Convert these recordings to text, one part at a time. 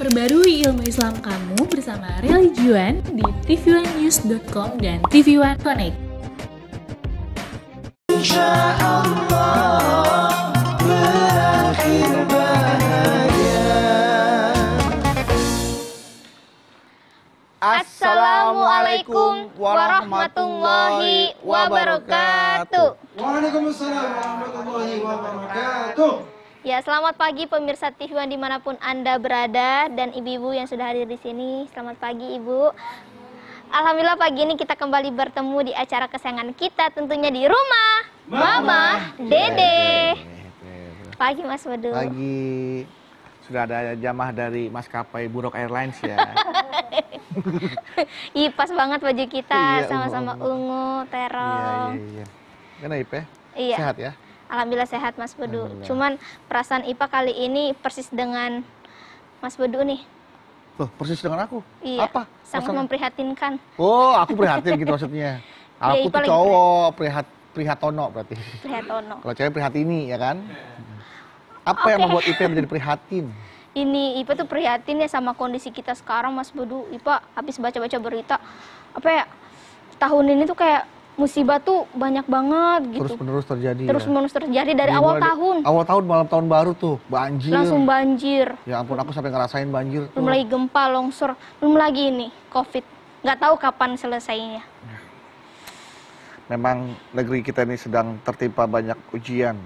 Perbarui ilmu Islam kamu bersama Religion di tv1news.com dan TV1 Connect. Insya Allah berakhir bahagia. Assalamualaikum warahmatullahi wabarakatuh. Waalaikumsalam warahmatullahi wabarakatuh. Ya, selamat pagi pemirsa TV1 dimanapun Anda berada dan ibu-ibu yang sudah hadir di sini. Selamat pagi Ibu. Alhamdulillah pagi ini kita kembali bertemu di acara kesayangan kita, tentunya di rumah Mama Dede. Pagi Mas Wedu. Pagi. Sudah ada jamaah dari maskapai Buruk Airlines ya. Ih, pas banget baju kita, Iya, sama-sama ungu, terong. Iya. Gimana Ipe? Iya. Sehat ya? Alhamdulillah sehat Mas Bedu. Alhamdulillah. Cuman perasaan Ipa kali ini persis dengan Mas Bedu nih. Loh, persis dengan aku? Iya. Apa? Sangat Masalah? memprihatinkan. Oh, aku prihatin gitu maksudnya. Aku Ipa tuh lagi cowok, prihatono berarti. Prihatono. Kalau cewek prihatini ya kan? Apa yang Oke. membuat Ipe menjadi prihatin? Ini Ipa tuh prihatin ya sama kondisi kita sekarang Mas Bedu. Ipa habis baca-baca berita apa ya? Tahun ini tuh kayak musibah tuh banyak banget gitu. Terus-menerus terjadi Terus ya? menerus terjadi dari awal Dimulai tahun. Awal tahun, malam tahun baru tuh, banjir. Langsung banjir. Ya ampun, aku sampai ngerasain banjir tuh. Belum lagi gempa, longsor, belum lagi ini Covid. Nggak tahu kapan selesainya. Memang negeri kita ini sedang tertimpa banyak ujian.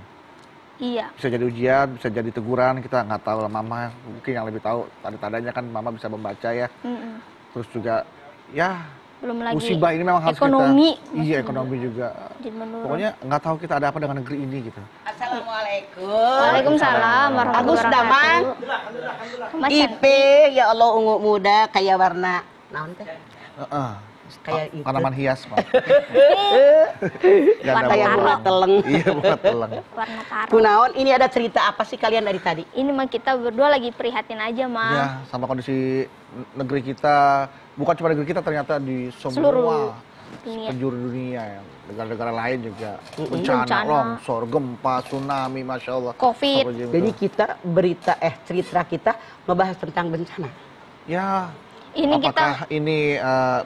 Iya. Bisa jadi ujian, bisa jadi teguran, kita nggak tahu lah. Mama mungkin yang lebih tahu, tanda-tandanya kan Mama bisa membaca ya. Mm-mm. Terus juga ya Belum lagi musibah ini memang harus ekonomi. kita... Iya, ekonomi juga. Jadi menurun. Pokoknya nggak tahu kita ada apa dengan negeri ini gitu. Assalamualaikum. Waalaikumsalam warahmatullahi Agus Daman. wabarakatuh. Mas Ipe, ya Allah ungu muda kayak warna naon teh? Heeh. Kayak itu. Tanaman hias, Pak. Ya, Warna Kayak Taro. bunga teleng. Iya, buat teleng. warna taro. Kunaon, ini ada cerita apa sih kalian dari tadi? Ini mah kita berdua lagi prihatin aja, Ma. Ya, sama kondisi negeri kita, bukan cuma negeri kita, ternyata di Seluruh semua dunia. penjuru dunia ya. Negara-negara lain juga Bencana. bencana, longsor, gempa, tsunami, masya Allah. Covid. Jadi kita cerita kita ngebahas tentang bencana. Ya, Ini apakah ini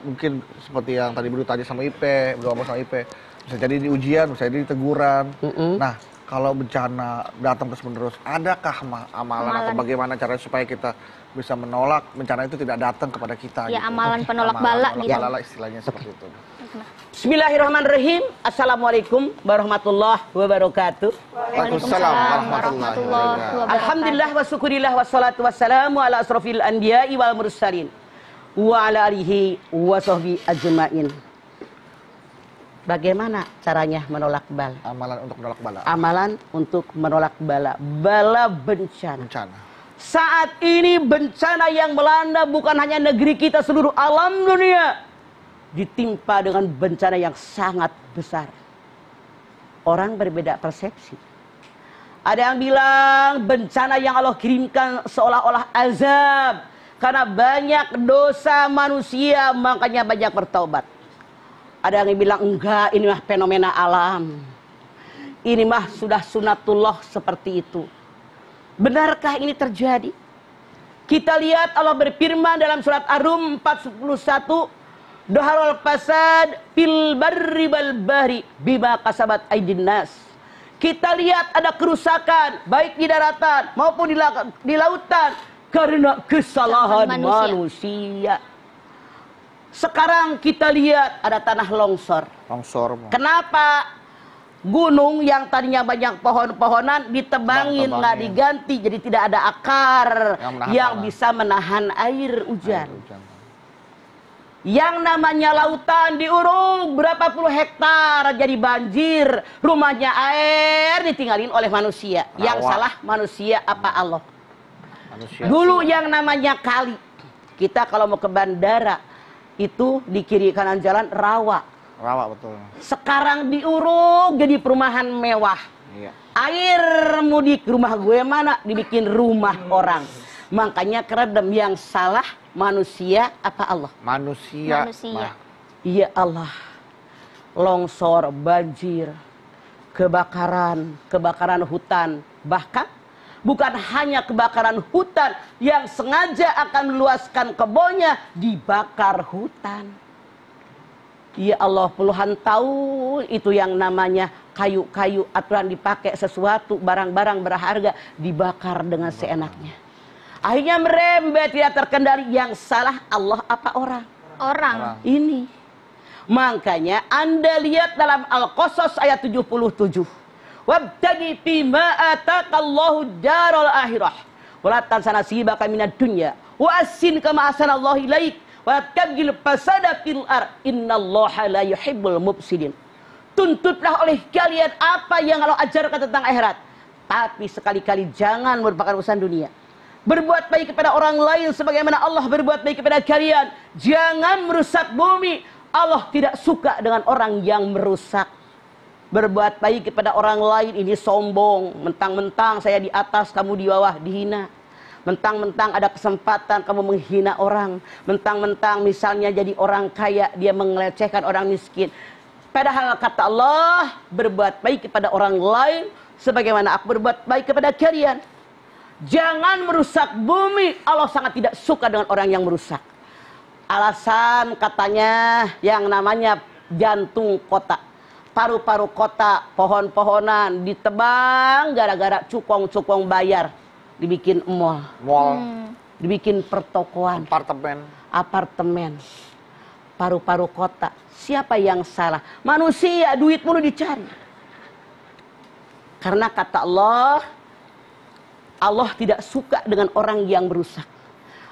mungkin seperti yang tadi Bedu tanya sama Ipe, Bedu ngomong sama Ipe, bisa jadi di ujian, bisa jadi di teguran. Nah, kalau bencana datang terus-menerus, adakah amalan atau bagaimana caranya supaya kita bisa menolak bencana itu tidak datang kepada kita? Ya, gitu? amalan penolak bala gitu. Penolak bala istilahnya seperti itu. Bismillahirrahmanirrahim. Assalamualaikum warahmatullahi wabarakatuh. Waalaikumsalam warahmatullahi wabarakatuh. Alhamdulillah wa syukurillah wassalatu wassalamu ala asrofil anbiya'i wal mursalin wa ala alihi wa sahbihi ajma'in. Bagaimana caranya menolak bala? Amalan untuk menolak bala. Amalan untuk menolak bala. Bala bencana. Bencana. Saat ini bencana yang melanda bukan hanya negeri kita, seluruh alam dunia ditimpa dengan bencana yang sangat besar. Orang berbeda persepsi. Ada yang bilang bencana yang Allah kirimkan seolah-olah azab karena banyak dosa manusia, makanya banyak bertaubat. Ada yang bilang enggak, ini mah fenomena alam. Ini mah sudah sunatullah seperti itu. Benarkah ini terjadi? Kita lihat Allah berfirman dalam surat Ar-Rum 4:11, Dhaharul fasad fil barri wal bahri bima kasabat aydin nas. Kita lihat ada kerusakan baik di daratan maupun di lautan karena kesalahan manusia. Sekarang kita lihat ada tanah longsor. Longsor. Kenapa gunung yang tadinya banyak pohon-pohonan ditebangin, nggak diganti, jadi tidak ada akar yang bisa menahan air hujan. Yang namanya lautan diuruk berapa puluh hektar jadi banjir, rumahnya air ditinggalin oleh manusia. Yang salah manusia apa Allah? Manusia. Dulu yang namanya kali, kita kalau mau ke bandara itu di kiri kanan jalan rawa. Rawa betul. Sekarang diuruk jadi perumahan mewah. Iya. Air mudik rumah gue mana dibikin rumah orang. Makanya keredam yang salah manusia apa Allah? Manusia. Manusia. Iya Allah. Longsor, banjir, kebakaran hutan, bahkan Bukan hanya kebakaran hutan yang sengaja akan meluaskan kebunnya, dibakar hutan. Ya Allah, puluhan tahun itu yang namanya kayu-kayu aturan dipakai sesuatu, barang-barang berharga dibakar dengan seenaknya. Akhirnya merembet, tidak terkendali. Yang salah Allah apa orang? Orang. Ini. Makanya Anda lihat dalam Al-Qasas ayat 77. Wabtagi fima ataqallahu daral akhirah wala tansa nasibaka minad dunya wa assin kama ahsanallahu ilaik wa tabghil fasada fil ard innallaha la yuhibbul mufsidin. Tuntutlah oleh kalian apa yang Allah ajarkan tentang akhirat, tapi sekali-kali jangan merupakan urusan dunia. Berbuat baik kepada orang lain sebagaimana Allah berbuat baik kepada kalian. Jangan merusak bumi. Allah tidak suka dengan orang yang merusak. Berbuat baik kepada orang lain ini sombong. Mentang-mentang saya di atas, kamu di bawah, dihina. Mentang-mentang ada kesempatan kamu menghina orang. Mentang-mentang misalnya jadi orang kaya, dia mengelecehkan orang miskin. Padahal kata Allah, berbuat baik kepada orang lain sebagaimana aku berbuat baik kepada kalian. Jangan merusak bumi. Allah sangat tidak suka dengan orang yang merusak. Alasan katanya yang namanya jantung kota. Paru-paru kota, pohon-pohonan ditebang gara-gara cukong-cukong bayar. Dibikin mall. Dibikin pertokoan. Apartemen. Paru-paru kota. Siapa yang salah? Manusia, duit mulu dicari. Karena kata Allah, Allah tidak suka dengan orang yang merusak.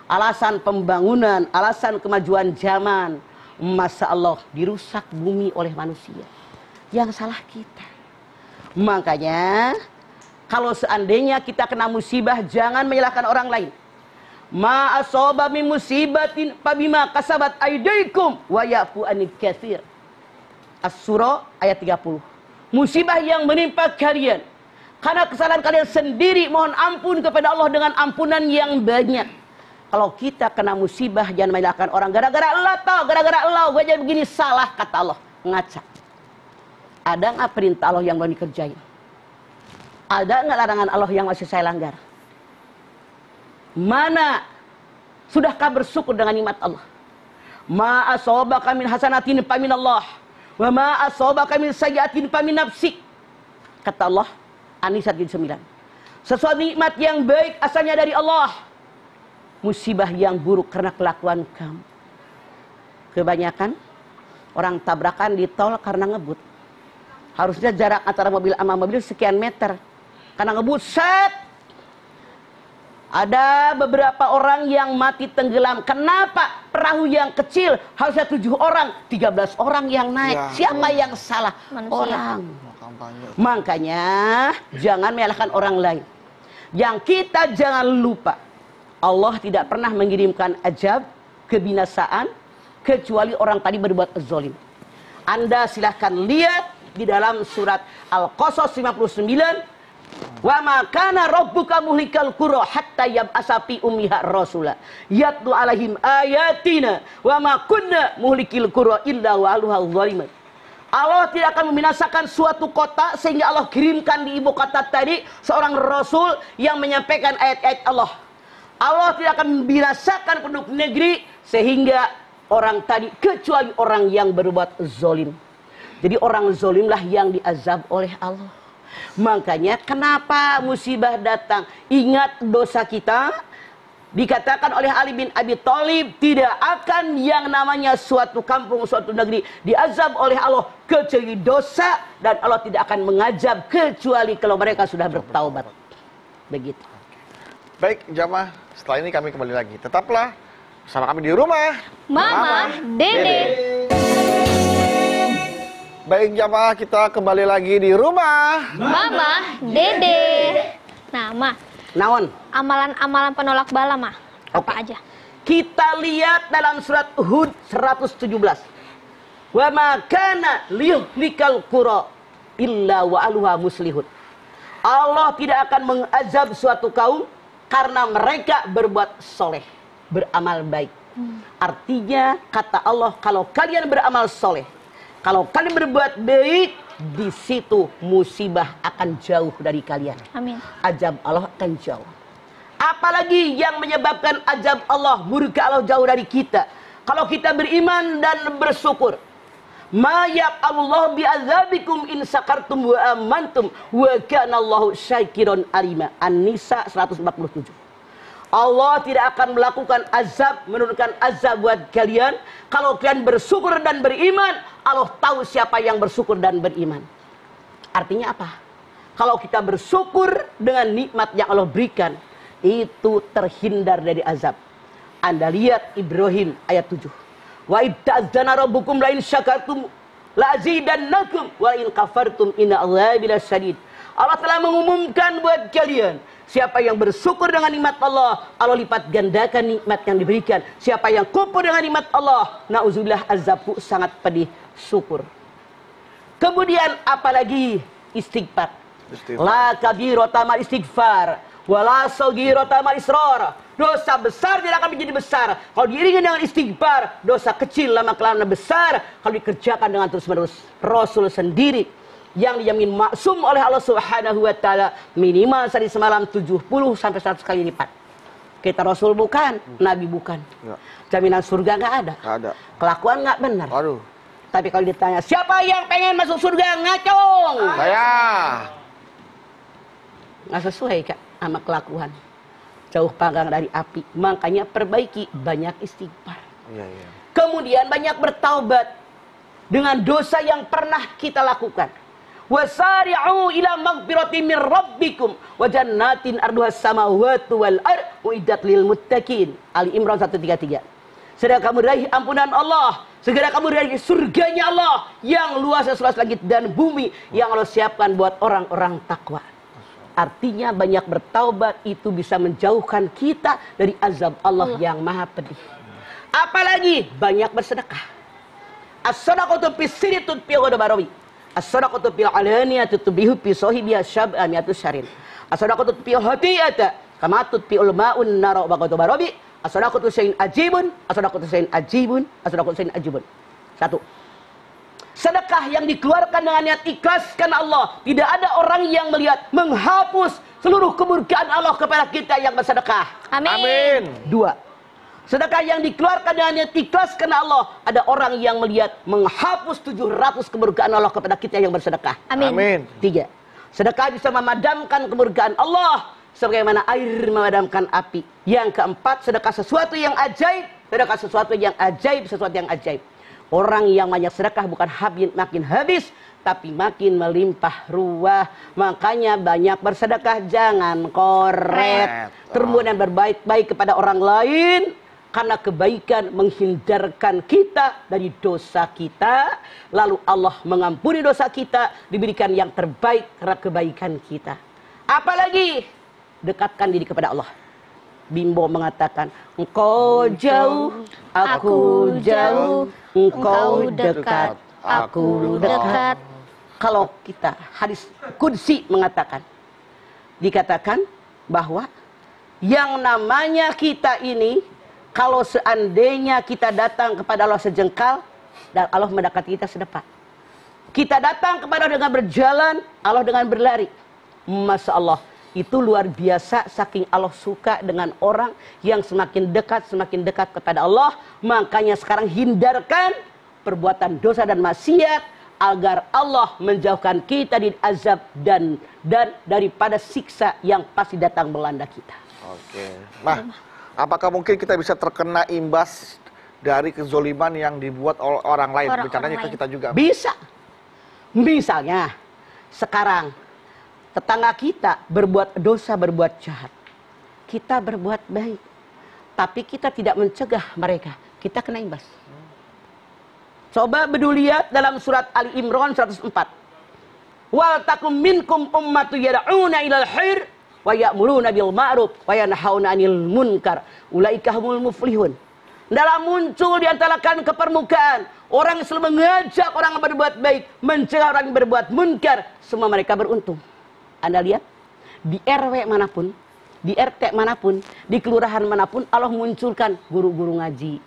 Alasan pembangunan, alasan kemajuan zaman. Masa Allah dirusak bumi oleh manusia. Yang salah kita. Makanya kalau seandainya kita kena musibah, jangan menyalahkan orang lain. Ma asaba min musibatin fabima kasabat aydaikum wa ya'fu anil katsir. As-Surah ayat 30. Musibah yang menimpa kalian karena kesalahan kalian sendiri, mohon ampun kepada Allah dengan ampunan yang banyak. Kalau kita kena musibah, jangan menyalahkan orang. Gara-gara Allah tau, gara-gara Allah gue jadi begini, salah kata Allah. Ngaca. Ada nggak perintah Allah yang belum dikerjain? Ada nggak larangan Allah yang masih saya langgar? Mana? Sudahkah bersyukur dengan nikmat Allah? Ma asabaka min hasanatin fa min Allah, wa ma asabaka min sayyi'atin fa min nafsik. Kata Allah, An-Nisa 9. Sesuatu nikmat yang baik asalnya dari Allah. Musibah yang buruk karena kelakuan kamu. Kebanyakan orang tabrakan di tol karena ngebut. Harusnya jarak antara mobil sama mobil sekian meter. Karena ngebut, set. Ada beberapa orang yang mati tenggelam. Kenapa? Perahu yang kecil harusnya 7 orang, 13 orang yang naik. Ya. Siapa yang salah? Manusia. Orang. Makanya jangan menyalahkan orang lain. Yang kita jangan lupa, Allah tidak pernah mengirimkan azab, kebinasaan, kecuali orang tadi berbuat zalim. Anda silahkan lihat di dalam surat Al-Qasas 59, wa ma kana rabbuka muhlikal qura hatta yab'asa fi ummiha rasula yatlu alaihim ayatina wa ma kunna muhlikil qura illa wa ahluha zalimun. Allah tidak akan membinasakan suatu kota sehingga Allah kirimkan di ibu kota tadi seorang rasul yang menyampaikan ayat-ayat Allah. Allah tidak akan membinasakan penduduk negeri sehingga orang tadi kecuali orang yang berbuat zalim. Jadi orang zalimlah yang diazab oleh Allah. Makanya kenapa musibah datang? Ingat dosa kita. Dikatakan oleh Ali bin Abi Thalib, tidak akan yang namanya suatu kampung, suatu negeri diazab oleh Allah kecuali dosa, dan Allah tidak akan mengazab kecuali kalau mereka sudah bertaubat. Begitu. Baik, jamaah, setelah ini kami kembali lagi. Tetaplah bersama kami di rumah Mama Dede. Baik jamaah, kita kembali lagi di rumah Mama Dede. Nah, Ma, naon? Amalan-amalan penolak bala, Ma. Apa aja? Kita lihat dalam surat Hud 117. Wa ma kana liyuhlikal qura illa wa ahluha muslihun. Allah tidak akan mengazab suatu kaum karena mereka berbuat soleh, beramal baik. Artinya kata Allah, kalau kalian beramal soleh, kalau kalian berbuat baik, di situ musibah akan jauh dari kalian. Amin. Azab Allah akan jauh. Apalagi yang menyebabkan azab Allah, murka Allah jauh dari kita. Kalau kita beriman dan bersyukur. Ma yaqallahu bi'adzabikum in sakartum wa amantum wa kana Allahu syakiron alima. An-Nisa 147. Allah tidak akan melakukan azab, menurunkan azab buat kalian kalau kalian bersyukur dan beriman. Allah tahu siapa yang bersyukur dan beriman. Artinya apa? Kalau kita bersyukur dengan nikmat yang Allah berikan, itu terhindar dari azab. Anda lihat Ibrahim ayat 7. Wa idzana rabbukum la in syakartum la azidannakum wa in kafartum inna adzabi lasyadid. Allah telah mengumumkan buat kalian, siapa yang bersyukur dengan nikmat Allah, Allah lipat gandakan nikmat yang diberikan. Siapa yang kufur dengan nikmat Allah, nauzubillah azabku sangat pedih. Syukur. Kemudian apalagi istighfar. La kabirata mal istighfar wala saghirata mal israr. Dosa besar tidak akan menjadi besar kalau diiringi dengan istighfar. Dosa kecil lama-kelamaan besar kalau dikerjakan dengan terus-menerus. Rasul sendiri yang dijamin maksum oleh Allah Subhanahu wa taala minimal sehari semalam 70 sampai 100 kali lipat. Kita Rasul bukan, Nabi bukan. Ya. Jaminan surga nggak ada. Nggak ada. Kelakuan nggak benar. Aduh. Tapi kalau ditanya, siapa yang pengen masuk surga? Ngacong. Saya. Nggak sesuai Kak sama kelakuan. Jauh panggang dari api. Makanya perbaiki, banyak istighfar. Iya, iya. Kemudian banyak bertaubat dengan dosa yang pernah kita lakukan. Wasari'u ila maghfiratin min rabbikum wa jannatin arduhas samawati wal ard uiddat lil muttaqin. Ali Imran 133. Segera kamu raih ampunan Allah, segera kamu raih surganya Allah yang luasnya seluas langit dan bumi yang Allah siapkan buat orang-orang takwa. Artinya banyak bertaubat itu bisa menjauhkan kita dari azab Allah yang maha pedih. Apalagi banyak bersedekah. As-sadaqatu bis-sirri tudfi'u ghadabarawi. As-sadaqatu bil alaniyati tudbihu bi sahibiha syab'a mi'atu syarin. As-sadaqatu tudfi'u hati'ata kama tudfi'ul ma'un nara wa ghadabarawi. As-sadaqatu syai'un ajibun, as-sadaqatu syai'un ajibun, as-sadaqatu syai'un ajibun. Satu. Sedekah yang dikeluarkan dengan niat ikhlas karena Allah. Tidak ada orang yang melihat menghapus seluruh kemurkaan Allah kepada kita yang bersedekah. Amin. Amin. Dua. Sedekah yang dikeluarkan dengan niat ikhlas karena Allah. Ada orang yang melihat menghapus 700 kemurkaan Allah kepada kita yang bersedekah. Amin. Amin. Tiga. Sedekah bisa memadamkan kemurkaan Allah sebagaimana air memadamkan api. Yang keempat, sedekah sesuatu yang ajaib. Sedekah sesuatu yang ajaib, sesuatu yang ajaib. Orang yang banyak sedekah bukan makin habis, tapi makin melimpah ruah. Makanya banyak bersedekah, jangan koret. Kemudian berbaik-baik kepada orang lain, karena kebaikan menghindarkan kita dari dosa kita. Lalu Allah mengampuni dosa kita, diberikan yang terbaik karena kebaikan kita. Apalagi dekatkan diri kepada Allah. Bimbo mengatakan, engkau jauh, aku jauh, engkau dekat, aku dekat. Kalau kita, hadis Qudsi mengatakan, dikatakan bahwa yang namanya kita ini, kalau seandainya kita datang kepada Allah sejengkal, dan Allah mendekati kita sedepak. Kita datang kepada Allah dengan berjalan, Allah dengan berlari. Masya Allah. Itu luar biasa, saking Allah suka dengan orang yang semakin dekat kepada Allah. Makanya sekarang hindarkan perbuatan dosa dan maksiat agar Allah menjauhkan kita dari azab dan daripada siksa yang pasti datang melanda kita. Oke. Nah, apakah mungkin kita bisa terkena imbas dari kezoliman yang dibuat oleh orang lain? Rencananya ke kita juga. Bisa. Misalnya sekarang tetangga kita berbuat dosa, berbuat jahat. Kita berbuat baik. Tapi kita tidak mencegah mereka. Kita kena imbas. Coba bedu lihat dalam surat Ali Imran 104. Wal takum minkum ummatu yad'una ilal khair wa ya'muruna bil ma'ruf wa yanhauna 'anil munkar. Ulaika humul muflihun. Dalam muncul di antara kalian ke permukaan orang yang selalu mengajak orang yang berbuat baik, mencegah orang yang berbuat munkar, semua mereka beruntung. Anda lihat, di RW manapun, di RT manapun, di kelurahan manapun, Allah munculkan guru-guru ngaji,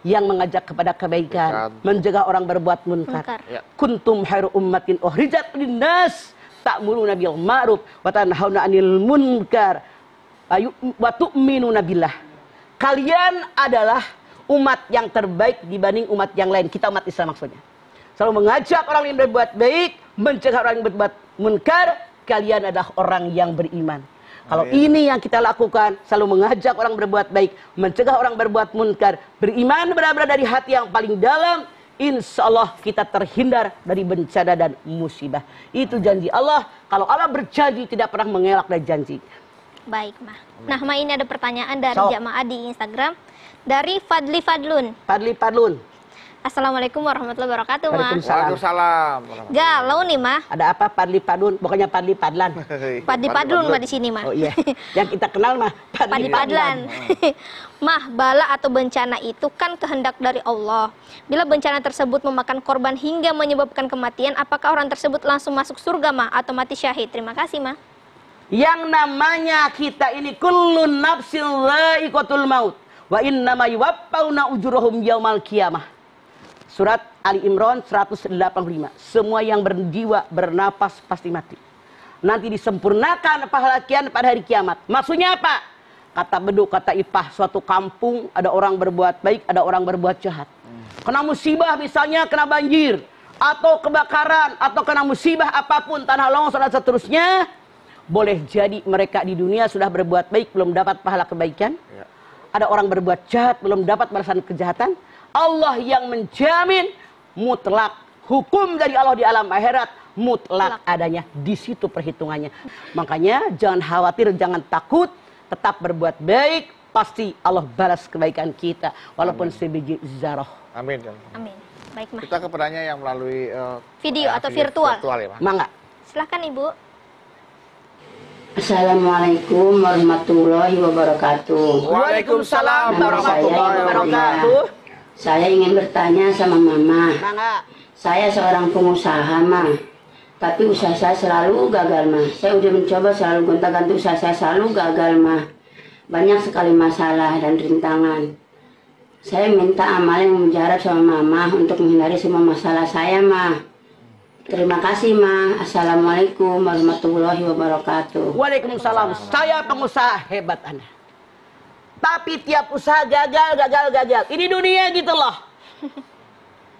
yang mengajak kepada kebaikan, mencegah orang berbuat munkar. Ya. Kuntum khairu ummatin ukhrijat linnas ta'muruna bil ma'ruf wa tanhauna 'anil munkar wa tu'minuna billah. Kalian adalah umat yang terbaik dibanding umat yang lain. Kita umat Islam maksudnya. Selalu mengajak orang yang berbuat baik, mencegah orang yang berbuat munkar. Kalian adalah orang yang beriman. Kalau ini yang kita lakukan, selalu mengajak orang berbuat baik, mencegah orang berbuat munkar, beriman benar-benar dari hati yang paling dalam, insya Allah kita terhindar dari bencana dan musibah. Itu janji Allah. Kalau Allah berjanji tidak pernah mengelak dari janji. Baik, Mah. Nah, Mah, ini ada pertanyaan dari jamaah di Instagram dari Fadli Fadlun. Fadli Fadlun. Assalamualaikum warahmatullahi wabarakatuh, Mah. Waalaikumsalam. Galau nih, Mah. Ada apa Fadli Fadlun? Bukannya Fadli Padlan. Fadli Fadlun Mah di sini, Mah. Oh iya. Yang kita kenal mah Fadli Padlan. Mah, bala atau bencana itu kan kehendak dari Allah. Bila bencana tersebut memakan korban hingga menyebabkan kematian, apakah orang tersebut langsung masuk surga, Mah, atau mati syahid? Terima kasih, Mah. Yang namanya kita ini kullun nafsin dha'iqatul maut wa innama yuwaffawna ujurahum yaumal qiyamah. Surat Ali Imran 185. Semua yang berjiwa bernapas pasti mati. Nanti disempurnakan pahala kian pada hari kiamat. Maksudnya apa? Kata beduk, kata ipah, suatu kampung ada orang berbuat baik, ada orang berbuat jahat. Kena musibah misalnya, kena banjir, atau kebakaran, atau kena musibah apapun, tanah longsor dan seterusnya. Boleh jadi mereka di dunia sudah berbuat baik, belum dapat pahala kebaikan. Ya. Ada orang berbuat jahat, belum dapat balasan kejahatan. Allah yang menjamin mutlak. Hukum dari Allah di alam akhirat mutlak adanya. Di situ perhitungannya. Makanya jangan khawatir, jangan takut. Tetap berbuat baik. Pasti Allah balas kebaikan kita. Walaupun sebiji zarah. Amin. Amin. Baik, Mah. Kita ke pertanyaan yang melalui video atau virtual ya, Mah. Mangga. Silahkan, Ibu. Assalamualaikum warahmatullahi wabarakatuh. Waalaikumsalam warahmatullahi wabarakatuh. Saya ingin bertanya sama Mama. Mangga. Saya seorang pengusaha, Ma. Tapi usaha saya selalu gagal, Ma. Saya udah mencoba selalu gonta-ganti usaha saya selalu gagal, Ma. Banyak sekali masalah dan rintangan. Saya minta amal yang mujarab sama Mama untuk menghindari semua masalah saya, Ma. Terima kasih, Ma. Assalamualaikum warahmatullahi wabarakatuh. Waalaikumsalam. Saya pengusaha hebat Anda. Tapi tiap usaha gagal. Ini dunia gitu loh.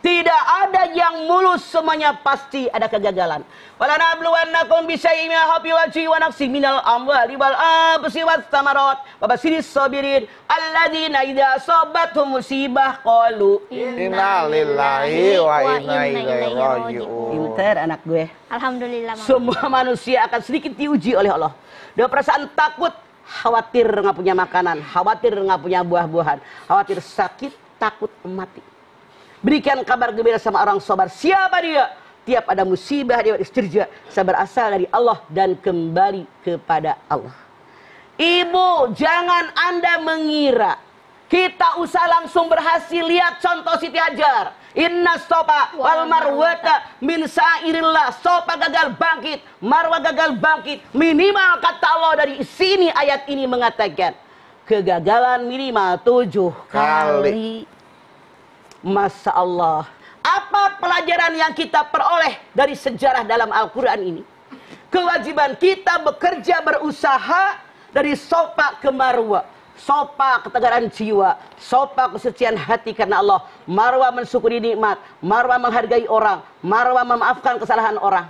Tidak ada yang mulus, semuanya pasti ada kegagalan. Wala nabluwannakum bisyai'in minal khawfi wal ju'i wa naqsin minal amwali wal anfusi wath thamarat wa basyiris sabirin alladzina idza asabathum musibah qalu inna lillahi wa inna ilaihi raji'un. Pinter anak gue. Alhamdulillah, Mama. Semua manusia akan sedikit diuji oleh Allah. Dengan perasaan takut, khawatir nggak punya makanan, khawatir nggak punya buah-buahan, khawatir sakit, takut mati. Berikan kabar gembira sama orang sabar. Siapa dia? Tiap ada musibah dia istirja, sabar asal dari Allah dan kembali kepada Allah. Ibu, jangan Anda mengira kita usaha langsung berhasil. Lihat contoh Siti Hajar. Inna sopa wal marwata min sa'irillah. Sopa gagal bangkit, marwah gagal bangkit. Minimal kata Allah dari sini ayat ini mengatakan kegagalan minimal 7 kali. Masya Allah. Apa pelajaran yang kita peroleh dari sejarah dalam Al-Quran ini? Kewajiban kita bekerja berusaha dari sopa ke marwah. Sopa ketegaran jiwa, sopa kesucian hati karena Allah, marwah mensyukuri nikmat, marwah menghargai orang, marwah memaafkan kesalahan orang.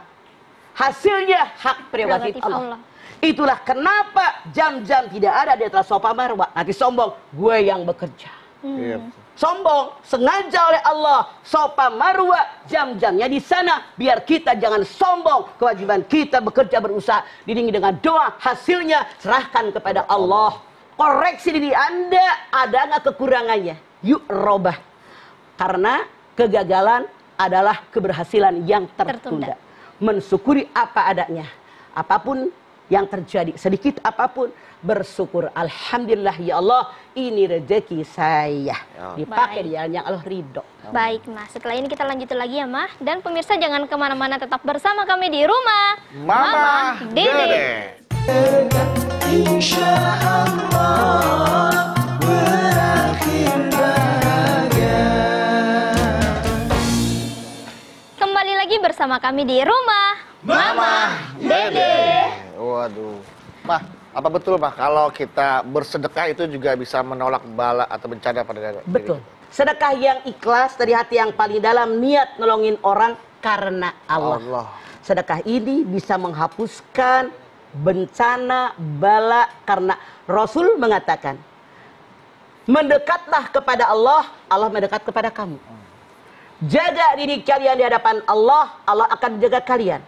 Hasilnya hak prerogatif Allah. Itulah kenapa jam-jam tidak ada di atas sopa marwah. Nanti sombong, gue yang bekerja. Sombong, sengaja oleh Allah, sopa marwah, jam-jamnya di sana. Biar kita jangan sombong. Kewajiban kita bekerja berusaha, diiringi dengan doa, hasilnya serahkan kepada Allah. Koreksi diri Anda, ada nggak kekurangannya? Yuk robah. Karena kegagalan adalah keberhasilan yang tertunda. Mensyukuri apa adanya. Apapun yang terjadi, sedikit apapun, bersyukur. Alhamdulillah ya Allah, ini rezeki saya. Dipakai di jalan yang Allah ridho. Baik, Mas. Setelah ini kita lanjutin lagi ya, Mah. Dan pemirsa jangan kemana-mana, tetap bersama kami di rumah Mama Dede. Insya Allah berakhir bahagia. bersama kami di rumah Mama Dede. Waduh. Mah, apa betul Mah kalau kita bersedekah itu juga bisa menolak bala atau bencana pada diri? Betul. Sedekah yang ikhlas dari hati yang paling dalam, niat nolongin orang karena Allah. Sedekah ini bisa menghapuskan bencana, bala, karena Rasul mengatakan, mendekatlah kepada Allah, Allah mendekat kepada kamu. Jaga diri kalian di hadapan Allah, Allah akan jaga kalian.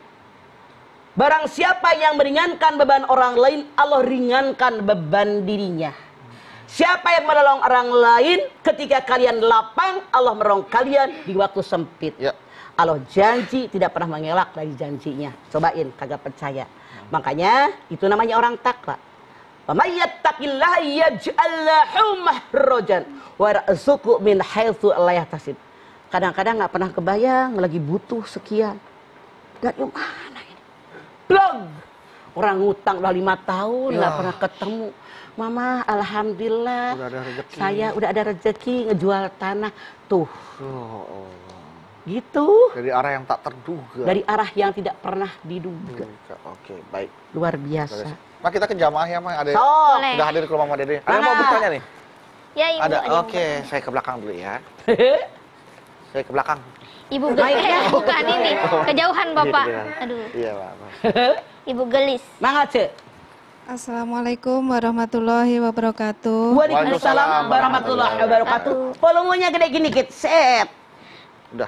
Barang siapa yang meringankan beban orang lain, Allah ringankan beban dirinya. Siapa yang menolong orang lain ketika kalian lapang, Allah menolong kalian di waktu sempit. Ya. Allah janji tidak pernah mengelak dari janjinya. Cobain, kagak percaya. Makanya itu namanya orang takwa. Wa may yattaqillaha yaj'al lahu mahrajan wa yarzuqhu min haitsu la yahtasib. Kadang-kadang nggak pernah kebayang lagi butuh sekian. Dari mana ini? Blog. Orang ngutang udah 5 tahun nggak pernah ketemu. Mama, alhamdulillah. Saya udah ada rezeki ngejual tanah tuh. Gitu. Dari arah yang tak terduga. Dari arah yang tidak pernah diduga. Oke, baik. Luar biasa. Mah kita ke jamaah ya, Mah. Ada Boleh. sudah hadir ke rumah Mama Dede. Ada yang mau bertanya nih? Ya, Ibu. Ada. yang Oke, saya ke belakang dulu ya. Saya ke belakang. Ibu gelis. Bukan ini. Kejauhan Bapak. Iya, Aduh. Iya, Pak. Ibu gelis. Mangga, Cek. Assalamualaikum warahmatullahi wabarakatuh. Waalaikumsalam warahmatullahi wabarakatuh. Volumenya gede gini, Kit. Set. Udah.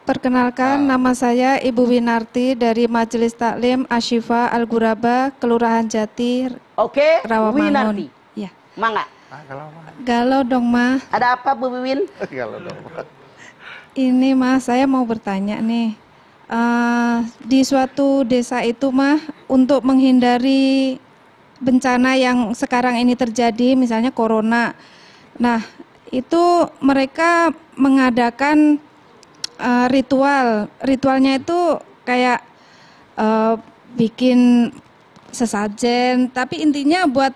Perkenalkan, nama saya Ibu Winarti dari Majelis Taklim Asyifa Al-Ghuraba, Kelurahan Jati, Oke, Rawamangun. Winarti. Ya. Mangga. Galau dong, Ma. Ada apa, Bu Wiwin? Kalau dong. Ini, Ma, saya mau bertanya nih. Di suatu desa itu, Ma, untuk menghindari bencana yang sekarang ini terjadi, misalnya corona. Nah, itu mereka mengadakan ritualnya itu kayak bikin sesajen, tapi intinya buat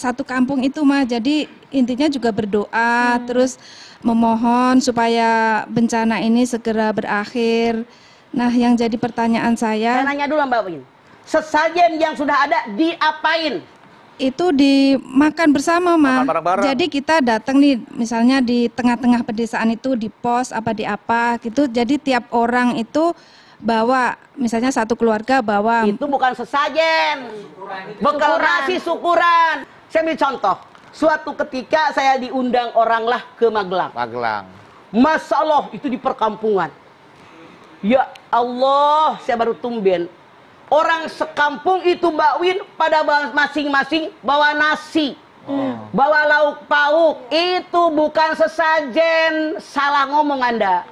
satu kampung itu Mah. Jadi intinya juga berdoa, terus memohon supaya bencana ini segera berakhir. Nah, yang jadi pertanyaan Saya saya, nanya dulu, Mbak Win. Sesajen yang sudah ada diapain? itu dimakan bersama, Mah. Makan bareng-bareng. Jadi kita datang nih, misalnya di tengah-tengah pedesaan itu di pos apa di apa gitu. Jadi tiap orang itu bawa, misalnya satu keluarga bawa. Itu bukan sesajen. Bekal nasi syukuran. Saya ambil contoh. Suatu ketika saya diundang oranglah ke Magelang. Magelang. Masya Allah, itu di perkampungan. Ya Allah, saya baru tumben. Orang sekampung itu, Mbak Win, pada masing-masing bawa nasi. Bawa lauk pauk. Itu bukan sesajen. Salah ngomong Anda.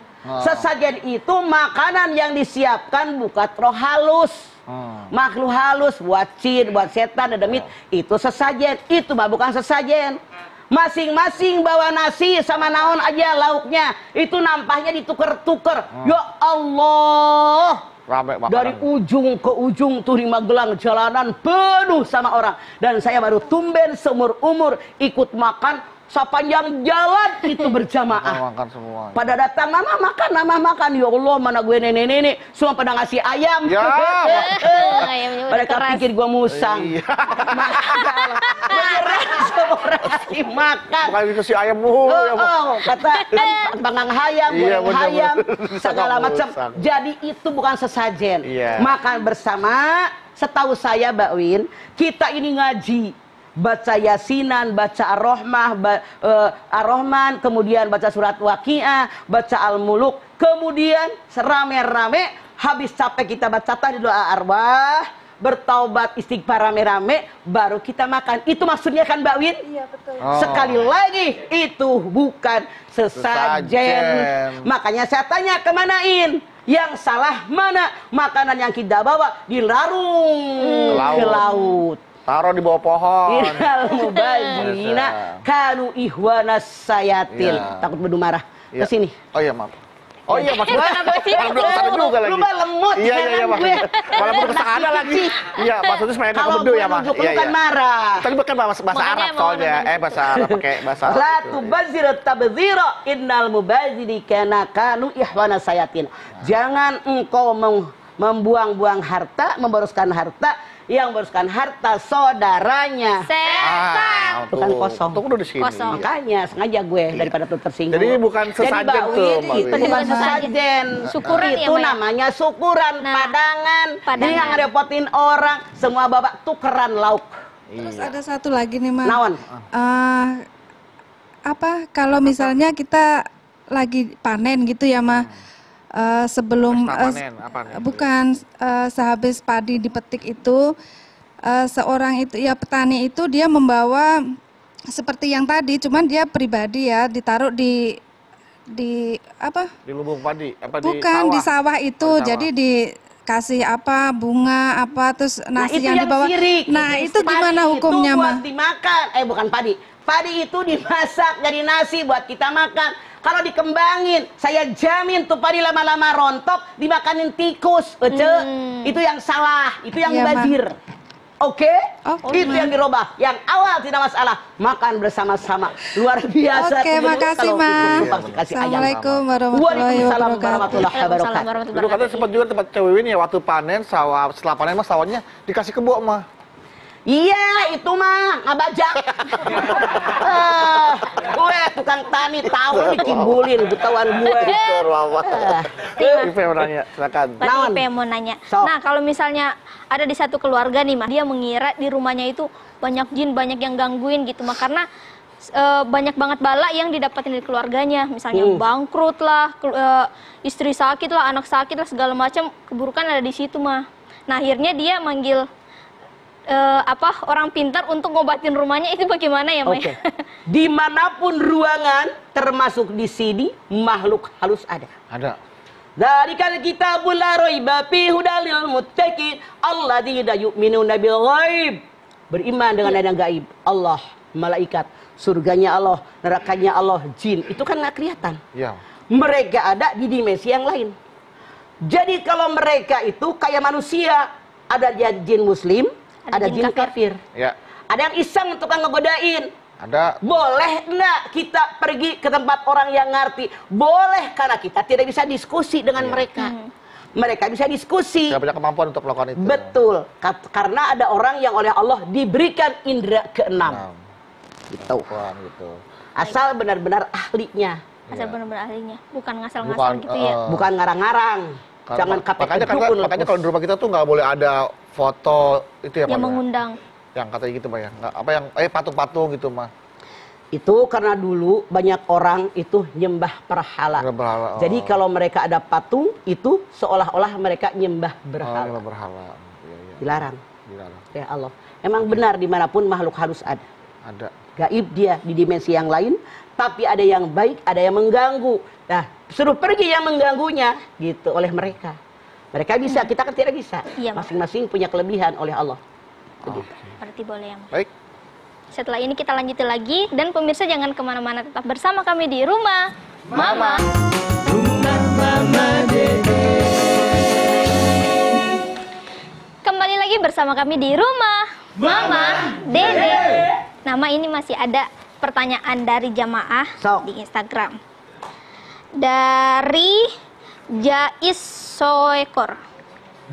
Sesajen itu makanan yang disiapkan buat roh halus. Makhluk halus, buat jin, buat setan, ada demit. Itu sesajen. Itu Mbak, bukan sesajen. Masing-masing bawa nasi sama naon aja lauknya. Itu nampaknya ditukar-tukar. Ya Allah. Rame makanan. Dari ujung ke ujung tuh di Magelang jalanan penuh sama orang. Dan saya baru tumben seumur umur ikut makan sepanjang jalan itu berjamaah. Makan semua. Pada datang, mama makan. Ya Allah, mana gue nenek-nenek semua pada ngasih ayam. Ya. Ayamnya udah Mereka keras. pikir gue musang. Iya. Beneran semua orang ngasih makan. Bukan itu si ayam mulu. Kata panggang hayam, Iya, goreng hayam, bener-bener. segala macam. Musang. Jadi itu bukan sesajen. Iya. Makan bersama. Setahu saya, Mbak Win, kita ini ngaji. Baca Yasinan, baca Ar-Rahman, kemudian baca surat Waqiah, baca Al-Muluk, kemudian serame-rame, habis capek kita baca tadi doa arwah, bertaubat istighfar rame-rame, baru kita makan. Itu maksudnya kan, Mbak Win? Iya, betul. Sekali lagi, itu bukan sesajen. Makanya saya tanya kemanain? Yang salah mana? Makanan yang kita bawa dilarung ke laut. Taruh di bawah pohon. Innal mubadzirina kanu ihwanas sayatil. Iya. Takut bedu marah. Iya. Ke sini. Oh iya, maaf. Oh iya maksudnya. Kalau belum kesana juga lagi. Lu mah lemut. Iya iya iya jangan maksudnya. Kalau belum kesana lagi. Iya maksudnya supaya nggak Kalau kebedu ya gue mah. nunjuk Iya lu kan marah. Tapi bukan bahasa Makanya Arab mau soalnya. Bahasa Arab pakai bahasa Arab. La gitu. tubazir tabzira innal mubaziri kana kanu ihwana sayatin. Jangan engkau membuang-buang harta, memboroskan harta, yang memboroskan harta saudaranya. Setan. Bukan kosong. Tuh udah di sini. Kosong. Makanya sengaja gue daripada tuh tersinggung. Jadi bukan sesajen Jadi tuh, Mbak Mbak Wid, itu Wid. bukan sesajen. Syukuran ya, Itu Mbak ya? namanya syukuran, Nah, padangan. Jadi padangan. nggak ngerepotin orang, semua babak tukeran lauk. Terus ada satu lagi nih, Ma. Naon? Apa kalau misalnya kita lagi panen gitu ya, Ma? Sebelum Pesta panen, apa nih? bukan sehabis padi dipetik itu seorang itu ya petani itu dia membawa seperti yang tadi, cuman dia pribadi ya ditaruh di apa? Di lubung padi apa Bukan di sawah itu, Oh, di sawah. jadi dikasih apa bunga apa terus nasi itu yang dibawa. sirik. Nah itu Padi gimana hukumnya, itu Ma? buat dimakan. Bukan padi. Padi itu dimasak jadi nasi buat kita makan. Kalau dikembangin, saya jamin tuh padi lama-lama rontok, dimakanin tikus. Itu yang salah, itu yang Iya, Ma. bazir. Oke? Oke, Itu Ma. yang dirubah. Yang awal tidak masalah, makan bersama-sama. Luar biasa. Oke, tuh, makasih, kalau Ma. ikut pasti kasih ayam. Assalamualaikum warahmatullahi Waalaikumsalam wabarakatuh. warahmatullahi Waalaikumsalam wabarakatuh. warahmatullahi Dulu katanya wabarakatuh. sempat juga tempat cewek ini ya waktu panen sawah, setelah panen mah sawahnya dikasih kebo mah. Iya, itu mah ngabajak. Gue tukang tani tahu dikibulin ketahuan gue. Ipe mau nanya, silakan. Tadi Naon? Ipe mau nanya. Sok. Nah, kalau misalnya ada di satu keluarga nih, Mah, dia mengira di rumahnya itu banyak jin, banyak yang gangguin gitu, Mah, karena banyak banget bala yang didapatin dari keluarganya, misalnya bangkrut lah, istri sakit lah, anak sakit lah, segala macam keburukan ada di situ, Mah. Nah, akhirnya dia manggil orang pintar untuk ngobatin rumahnya, itu bagaimana ya, Mah? Oke. Dimanapun ruangan, termasuk di sini, makhluk halus ada. Ada. Dzalikal kitabul la raiba fihi hudal lil muttaqin alladzina yu'minuna bil ghaib. Beriman dengan yang gaib. Allah, malaikat, surganya Allah, nerakanya Allah, jin. Itu kan nggak kelihatan. Iya. Mereka ada di dimensi yang lain. Jadi kalau mereka itu kayak manusia, ada jin muslim, ada jin kafir. Ya. Ada yang iseng untuk ngegodain. Ada. Boleh enggak kita pergi ke tempat orang yang ngerti? Boleh, karena kita tidak bisa diskusi dengan mereka. Mereka bisa diskusi. Tidak punya kemampuan untuk melakukan itu. Betul. Karena ada orang yang oleh Allah diberikan indera keenam. Gitu. Wah, gitu. Asal benar-benar ahlinya. Asal benar-benar ahlinya, bukan ngasal-ngasal Bukan, gitu ya. Bukan ngarang-ngarang. Jangan makanya kalau di rumah kita tuh nggak boleh ada foto itu ya, Yang Pak, ya? mengundang. Yang katanya gitu, Pak ya. Nggak, apa yang patung-patung gitu, mah. Itu karena dulu banyak orang itu nyembah berhala. Nyembah berhala, oh. Jadi kalau mereka ada patung, itu seolah-olah mereka nyembah Oh, berhala. nyembah berhala. Iya, iya. Dilarang. Dilarang. Ya Allah. Emang benar dimanapun makhluk halus ada. Ada. Gaib dia di dimensi yang lain, tapi ada yang baik, ada yang mengganggu. Nah, suruh pergi yang mengganggunya gitu oleh mereka. Mereka bisa, kita kan tidak bisa. Iya, Masing-masing punya kelebihan oleh Allah. Begitu. Berarti boleh ya, Mah. Baik. Setelah ini kita lanjutin lagi, dan pemirsa jangan kemana-mana, tetap bersama kami di Rumah Mama. Kembali lagi bersama kami di Rumah Mama Dede. Nama ini masih ada pertanyaan dari jamaah Sok. di Instagram. Dari Jais Soekor.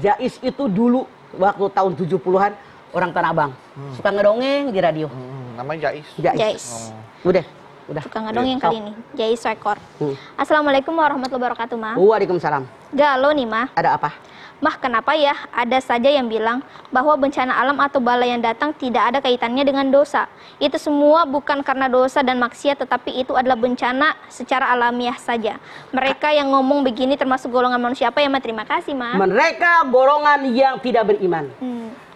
Jais itu dulu waktu tahun 70-an orang Tanah Abang. Suka ngedongeng di radio. Namanya Jais. Jais. Udah. Suka ngedongeng kali ini. Jais Soekor. Hmm. Assalamualaikum warahmatullahi wabarakatuh, Ma. Waalaikumsalam. Galau nih, Ma. Ada apa? Mah, kenapa ya ada saja yang bilang bahwa bencana alam atau bala yang datang tidak ada kaitannya dengan dosa? Itu semua bukan karena dosa dan maksiat, tetapi itu adalah bencana secara alamiah saja. Mereka yang ngomong begini termasuk golongan manusia apa ya, Ma? Terima kasih, Ma. Mereka golongan yang tidak beriman.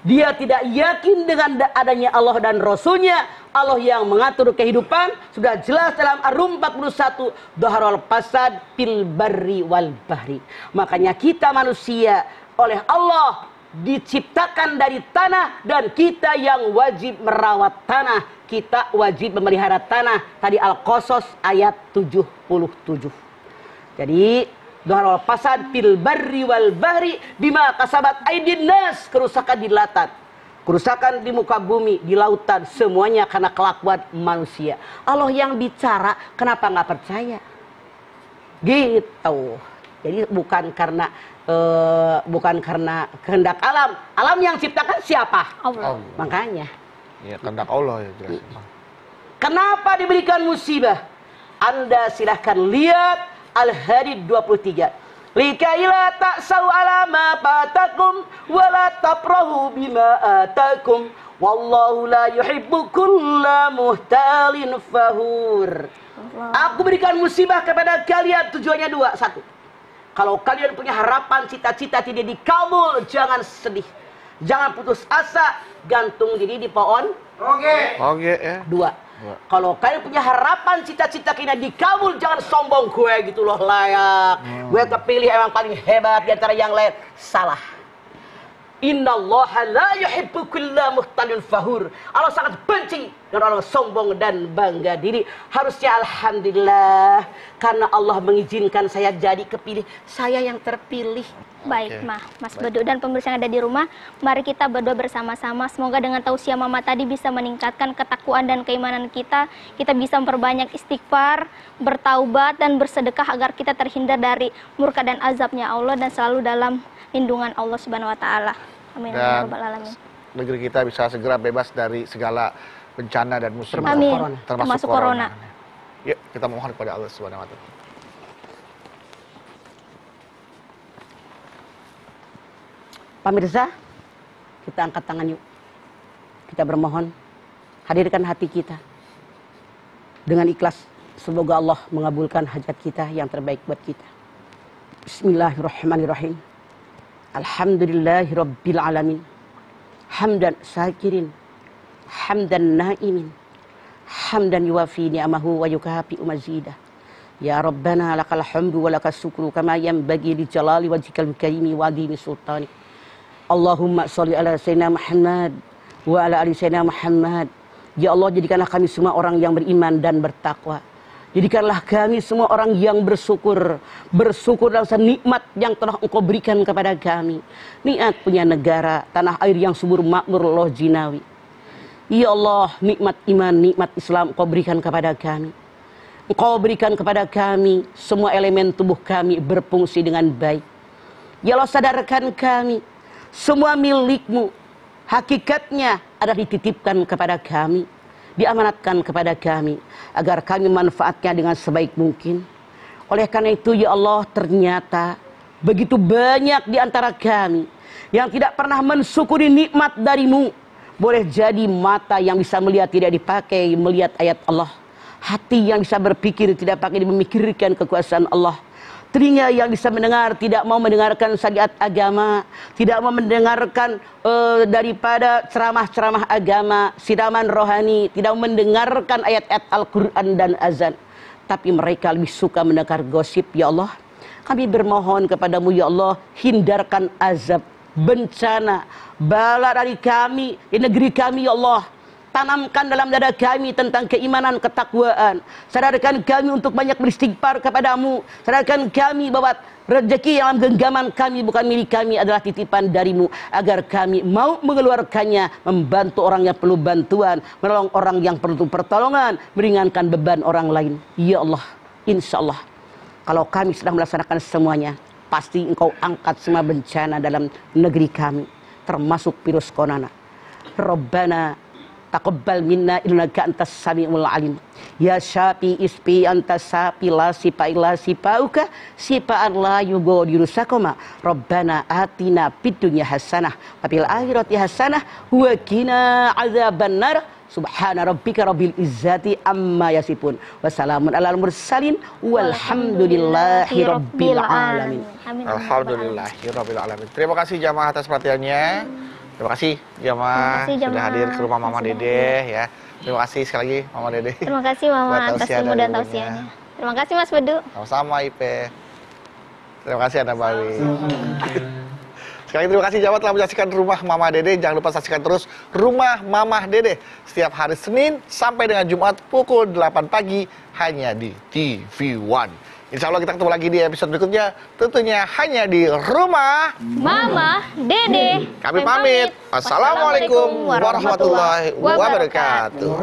Dia tidak yakin dengan adanya Allah dan Rasulnya. Allah yang mengatur kehidupan. Sudah jelas dalam Ar-Rum 41. Dhaharul fasad fil barri wal bahri. Makanya kita manusia oleh Allah diciptakan dari tanah. Dan kita yang wajib merawat tanah. Kita wajib memelihara tanah. Tadi Al-Qasas ayat 77. Jadi Dhahara fasad fil barri wal bahri bima kasabat aydin nas. Kerusakan di lautan, kerusakan di muka bumi, di lautan, semuanya karena kelakuan manusia. Allah yang bicara, kenapa nggak percaya? Gitu. Jadi bukan karena kehendak alam. Alam yang ciptakan siapa? Allah. Makanya. Ya, kehendak Allah ya jelas. Kenapa diberikan musibah? Anda silahkan lihat Al-Hadid 23. Likaila ta'sau ala ma fatakum wa la tafrahu bima atakum wallahu la yuhibbu kulla muhtalin fahur. Aku berikan musibah kepada kalian, tujuannya dua. Satu, kalau kalian punya harapan, cita-cita tidak dikabul, jangan sedih, jangan putus asa, gantung diri di pohon. Oke ya. Dua, kalau kalian punya harapan, cita-cita kalian dikabul, jangan sombong, gue gitu loh layak, gue kepilih emang paling hebat di antara yang lain. Salah. Innallaha la yuhibbu kulla muhtalin fahur. Allah sangat benci dengan orang sombong dan bangga diri. Harusnya alhamdulillah karena Allah mengizinkan saya jadi kepilih, saya yang terpilih. Baik, Mas Bedu dan pemirsa yang ada di rumah, mari kita berdoa bersama-sama. Semoga dengan tausiah Mama tadi bisa meningkatkan ketakwaan dan keimanan kita. Kita bisa memperbanyak istighfar, bertaubat dan bersedekah agar kita terhindar dari murka dan azabnya Allah dan selalu dalam lindungan Allah Subhanahu wa taala. Amin ya rabbal alamin. Negeri kita bisa segera bebas dari segala bencana dan musibah. Amin. Termasuk corona. Yuk, kita mohon kepada Allah Subhanahu wa taala. Pemirsa, kita angkat tangan yuk. Kita bermohon, hadirkan hati kita dengan ikhlas. Semoga Allah mengabulkan hajat kita yang terbaik buat kita. Bismillahirrahmanirrahim. Alhamdulillahirabbil alamin. Hamdan syakirin, hamdan naimin, hamdan yuwafi ni'amahu wa yukafi mazidah. Ya Rabbana lakal hamdu wa lakas syukru kama yanbaghi li jalali wajhikal karimi wa adhimi sultanik. Allahumma sholli ala sayyidina Muhammad wa ala ali sayyidina Muhammad. Ya Allah, jadikanlah kami semua orang yang beriman dan bertakwa. Jadikanlah kami semua orang yang bersyukur. Bersyukur atas nikmat yang telah Engkau berikan kepada kami. Nikmat punya negara, tanah air yang subur makmur loh jinawi. Ya Allah, nikmat iman, nikmat Islam Engkau berikan kepada kami. Engkau berikan kepada kami, semua elemen tubuh kami berfungsi dengan baik. Ya Allah, sadarkan kami, semua milik-Mu, hakikatnya adalah dititipkan kepada kami, diamanatkan kepada kami, agar kami manfaatnya dengan sebaik mungkin. Oleh karena itu ya Allah, ternyata begitu banyak di antara kami yang tidak pernah mensyukuri nikmat dari-Mu. Boleh jadi mata yang bisa melihat tidak dipakai melihat ayat Allah, hati yang bisa berpikir tidak pakai memikirkan kekuasaan Allah, telinga yang bisa mendengar tidak mau mendengarkan syariat agama, tidak mau mendengarkan daripada ceramah-ceramah agama, siraman rohani, tidak mau mendengarkan ayat-ayat Al-Quran dan azan, tapi mereka lebih suka mendengar gosip. Ya Allah, kami bermohon kepadamu ya Allah, hindarkan azab, bencana, bala dari kami di negeri kami ya Allah. Tanamkan dalam dada kami tentang keimanan, ketakwaan. Sadarkan kami untuk banyak beristighfar kepadamu. Sadarkan kami bahwa rezeki yang genggaman kami bukan milik kami, adalah titipan dari-Mu, agar kami mau mengeluarkannya, membantu orang yang perlu bantuan, menolong orang yang perlu pertolongan, meringankan beban orang lain. Ya Allah, insya Allah kalau kami sudah melaksanakan semuanya, pasti Engkau angkat semua bencana dalam negeri kami, termasuk virus corona. Rabbana taqabbal minna innaka antas samiul alim. Ya syafi ispi antas sapi la sifa illa sifauka sifaan la yughadiru sakoma. Rabbana atina fid dunya hasanah wa fil akhirati hasanah wa qina adzabannar. Subhana rabbika rabbil izzati amma yasifun. Wassalamun alal mursalin walhamdulillahi rabbil alamin. Alhamdulillahi rabbil alamin. Terima kasih jamaah atas perhatiannya. Terima kasih jamaah sudah hadir ke rumah Mama Dede ya. Terima kasih sekali lagi Mama Dede. Terima kasih Mama atas ilmu dan tausiahnya. Terima kasih Mas Bedu. Sama-sama Ipe. Terima kasih Anda Bawi. Sekali lagi terima kasih Jawa telah menyaksikan Rumah Mama Dede. Jangan lupa saksikan terus Rumah Mama Dede setiap hari Senin sampai dengan Jumat pukul 8 pagi hanya di TV One. Insya Allah kita ketemu lagi di episode berikutnya, tentunya hanya di Rumah Mama Dede. Kami pamit. Assalamualaikum warahmatullahi wabarakatuh.